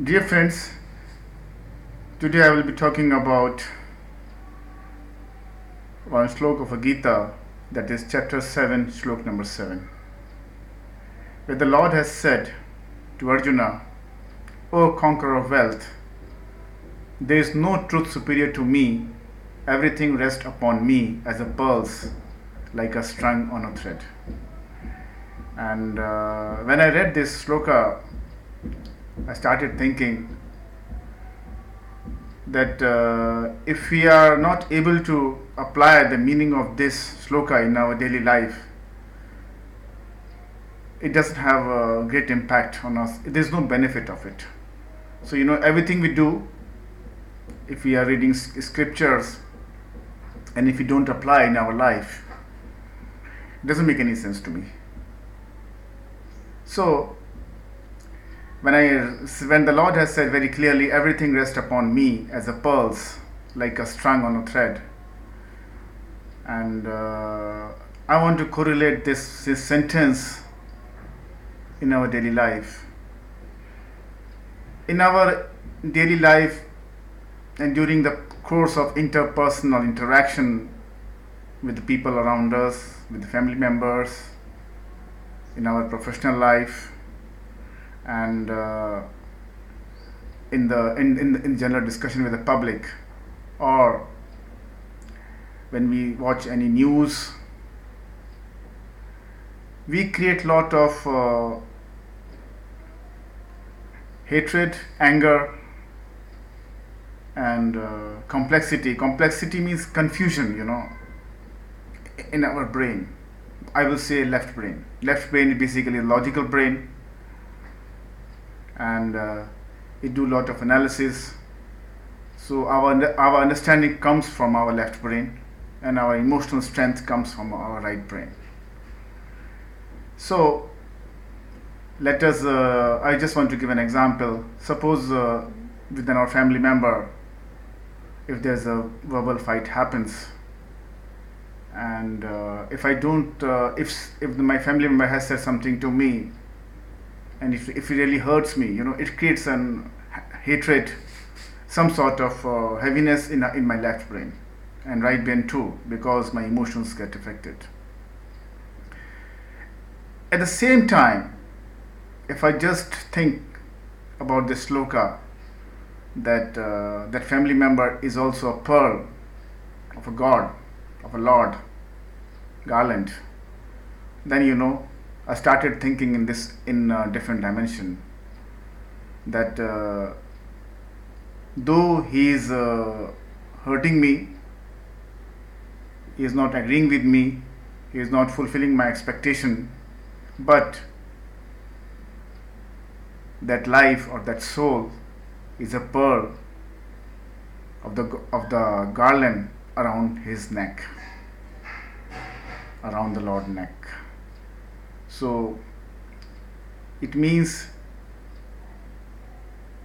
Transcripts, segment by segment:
Dear friends, today I will be talking about one slok of a Gita, that is chapter 7, slok number 7, where the Lord has said to Arjuna, O conqueror of wealth, there is no truth superior to me, everything rests upon me as a pearls, like a strung on a thread. And when I read this sloka, I started thinking that if we are not able to apply the meaning of this sloka in our daily life, it doesn't have a great impact on us. There's no benefit of it. So, everything we do, if we are reading scriptures and if we don't apply in our life, it doesn't make any sense to me. So, when the Lord has said very clearly, everything rests upon me as a pearls, like a strung on a thread, and I want to correlate this sentence in our daily life. In our daily life and during the course of interpersonal interaction with the people around us, with the family members, in our professional life, and in general discussion with the public, or when we watch any news, we create lot of hatred, anger, and complexity. Complexity means confusion, in our brain. I will say left brain. Left brain is basically a logical brain, and it do a lot of analysis. So our understanding comes from our left brain, and our emotional strength comes from our right brain. So let us. I just want to give an example. Suppose within our family member, if there's a verbal fight happens, and if I don't, if my family member has said something to me, and if it really hurts me, it creates an hatred, some sort of heaviness in my left brain, and right brain too, because my emotions get affected. At the same time, if I just think about this sloka, that that family member is also a pearl of a god, of a lord, garland, then I started thinking in a different dimension, that though he is hurting me, he is not agreeing with me, he is not fulfilling my expectation, but that life or that soul is a pearl of the garland around his neck, around the Lord's neck. So it means,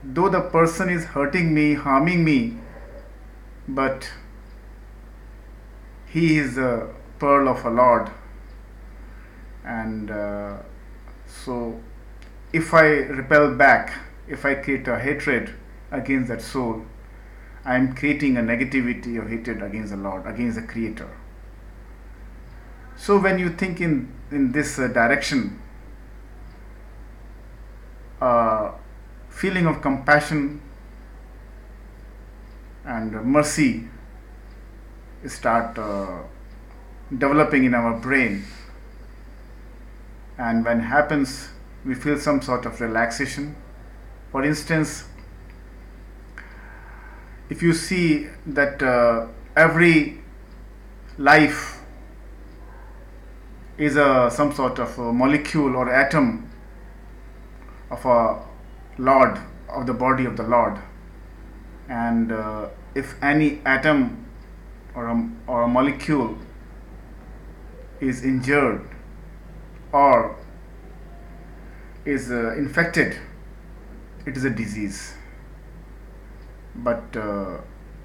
though the person is hurting me, harming me, but he is a pearl of a Lord, and so if I repel back, if I create a hatred against that soul, I am creating a negativity or hatred against the Lord, against the Creator. So when you think in this direction, feeling of compassion and mercy start developing in our brain, and when happens, we feel some sort of relaxation. For instance, if you see that every life is some sort of a molecule or atom of a Lord, of the body of the Lord, and if any atom or a molecule is injured or is infected, it is a disease. But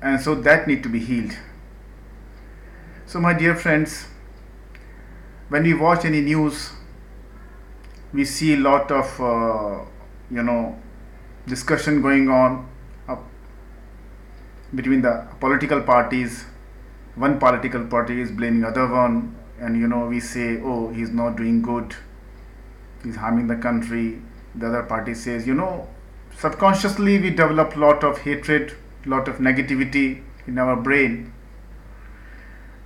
and so that need to be healed. So my dear friends, when we watch any news, we see a lot of discussion going on uh, between the political parties. One political party is blaming other one, and we say, oh, he's not doing good, he's harming the country. The other party says, subconsciously we develop lot of hatred, lot of negativity in our brain.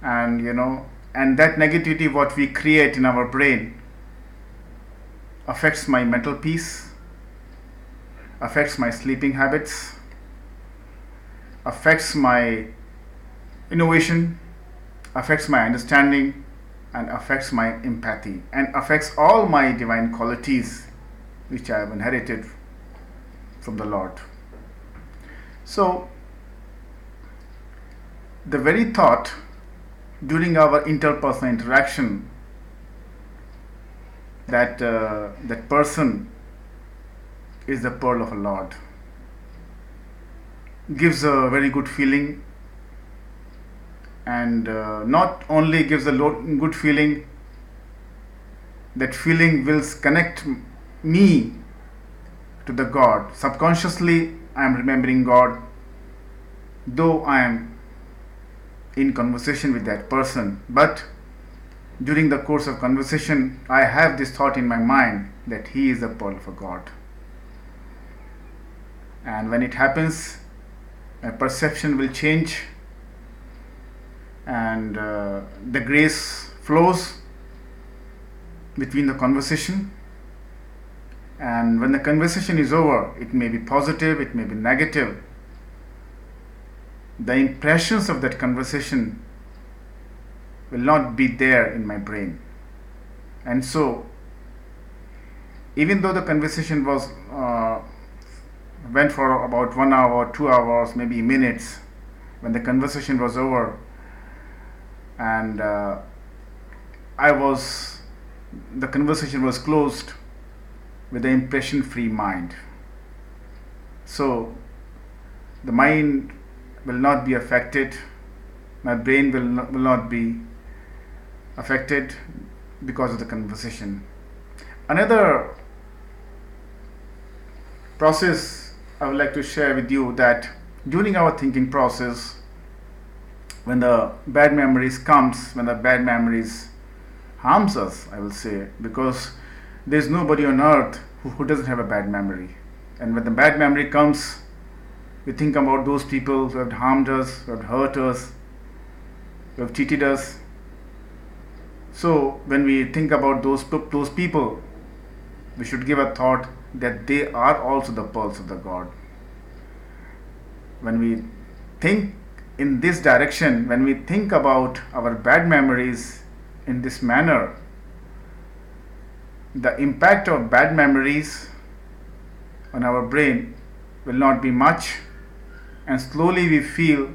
And and that negativity what we create in our brain affects my mental peace, affects my sleeping habits, affects my innovation, affects my understanding, and affects my empathy, and affects all my divine qualities which I have inherited from the Lord. So the very thought during our interpersonal interaction that that person is the pearl of a Lord gives a very good feeling, and not only gives a good feeling, that feeling will connect me to the God. Subconsciously I am remembering God, though I am in conversation with that person, but during the course of conversation I have this thought in my mind that he is the pearl of a God. And when it happens, a perception will change, and the grace flows between the conversation. And when the conversation is over, it may be positive, it may be negative, the impressions of that conversation will not be there in my brain. And so even though the conversation was went for about 1 hour, 2 hours, maybe minutes, when the conversation was over, and the conversation was closed with the impression free mind. So the mind will not be affected, my brain will not be affected because of the conversation. Another process I would like to share with you, that during our thinking process, when the bad memories comes, when the bad memories harms us, I will say, because there is nobody on earth who doesn't have a bad memory. And when the bad memory comes, we think about those people who have harmed us, who have hurt us, who have cheated us. So when we think about those people, we should give a thought that they are also the pearls of the God. When we think in this direction, when we think about our bad memories in this manner, the impact of bad memories on our brain will not be much, and slowly we feel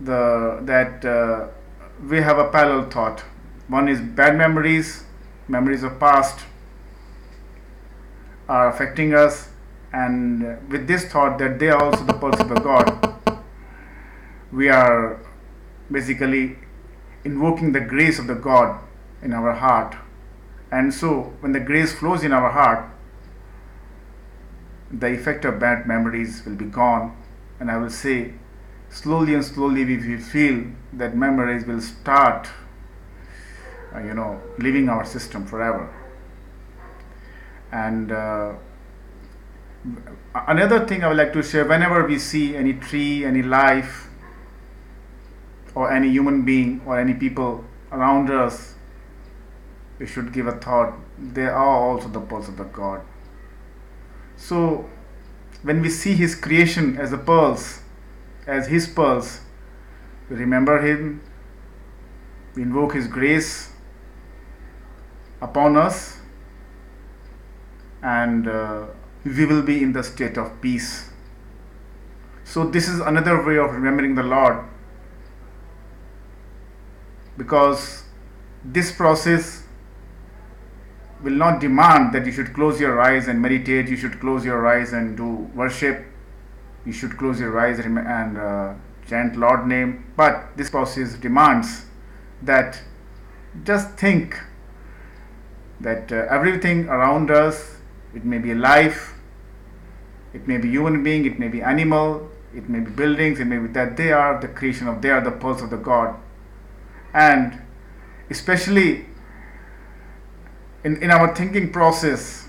that we have a parallel thought. One is bad memories of past are affecting us, and with this thought that they are also the pearls of the God, we are basically invoking the grace of the God in our heart. And so when the grace flows in our heart, the effect of bad memories will be gone, and I will say slowly and slowly we will feel that memories will start leaving our system forever. And another thing I would like to share, whenever we see any tree, any life, or any human being, or any people around us, we should give a thought, they are also the pearls of the God. So when we see his creation as the pearls, as his pearls, we remember him, we invoke his grace upon us, and we will be in the state of peace. So this is another way of remembering the Lord, because this process will not demand that you should close your eyes and meditate, you should close your eyes and do worship, you should close your eyes and chant Lord name. But this process demands that just think that everything around us, it may be life, It may be human being, it may be animal, it may be buildings, it may be that they are the creation of, they are the pulse of the God. And especially in our thinking process,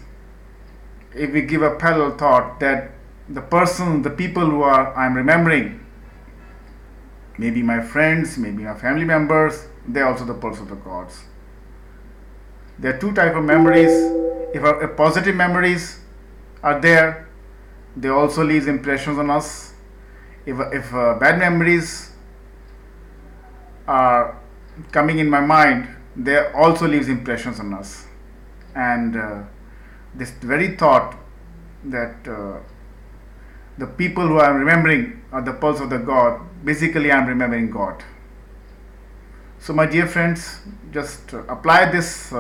if we give a parallel thought that the person, the people who are I'm remembering, maybe my friends, maybe my family members, they're also the pulse of the gods. There are two types of memories. If positive memories are there, they also leave impressions on us. If bad memories are coming in my mind, they also leaves impressions on us. And this very thought that the people who I'm remembering are the pulse of the God, basically I'm remembering God. So my dear friends, just apply this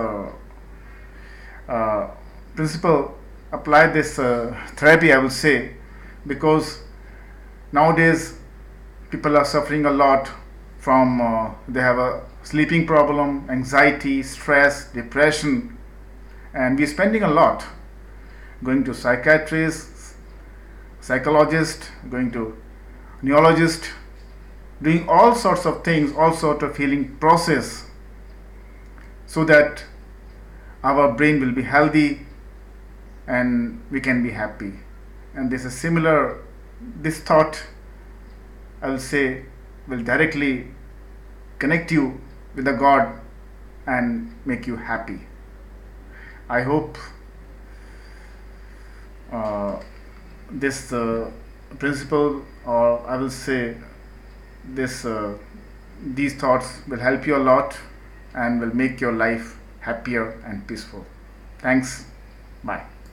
principle, apply this therapy, I will say, because nowadays people are suffering a lot from they have a sleeping problem, anxiety, stress, depression, and we're spending a lot going to psychiatrists, psychologists, going to neurologist, doing all sorts of things, all sort of healing process, so that our brain will be healthy and we can be happy. And this is similar, this thought, I will say, will directly connect you with the God and make you happy. I hope this principle, or I will say this these thoughts will help you a lot and will make your life happier and peaceful. Thanks. Bye.